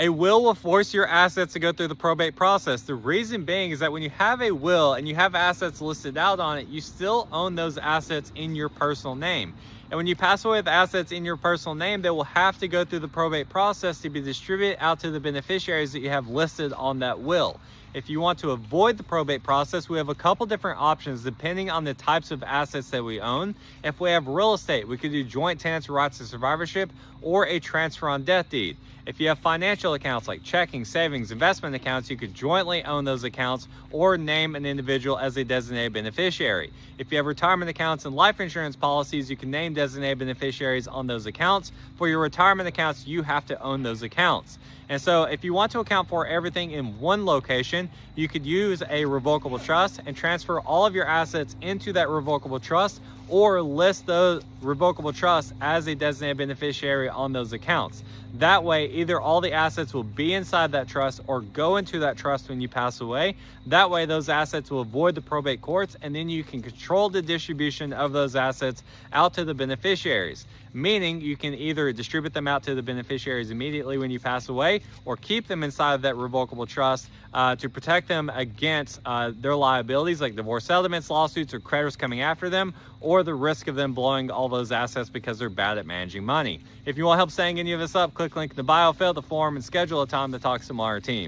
A will force your assets to go through the probate process. The reason being is that when you have a will and you have assets listed out on it, you still own those assets in your personal name. And when you pass away with assets in your personal name, they will have to go through the probate process to be distributed out to the beneficiaries that you have listed on that will. If you want to avoid the probate process, we have a couple different options depending on the types of assets that we own. If we have real estate, we could do joint tenancy rights to survivorship or a transfer on death deed. If you have financial accounts like checking, savings, investment accounts, you could jointly own those accounts or name an individual as a designated beneficiary. If you have retirement accounts and life insurance policies, you can name designated beneficiaries on those accounts. For your retirement accounts, you have to own those accounts. And so if you want to account for everything in one location, you could use a revocable trust and transfer all of your assets into that revocable trust, or list those revocable trusts as a designated beneficiary on those accounts. That way, either all the assets will be inside that trust or go into that trust when you pass away. That way, those assets will avoid the probate courts, and then you can control the distribution of those assets out to the beneficiaries. Meaning you can either distribute them out to the beneficiaries immediately when you pass away, or keep them inside of that revocable trust to protect them against their liabilities like divorce settlements, lawsuits, or creditors coming after them, or the risk of them blowing all those assets because they're bad at managing money. If you want help setting any of this up, click link in the bio, fill out the form, and schedule a time to talk to our team.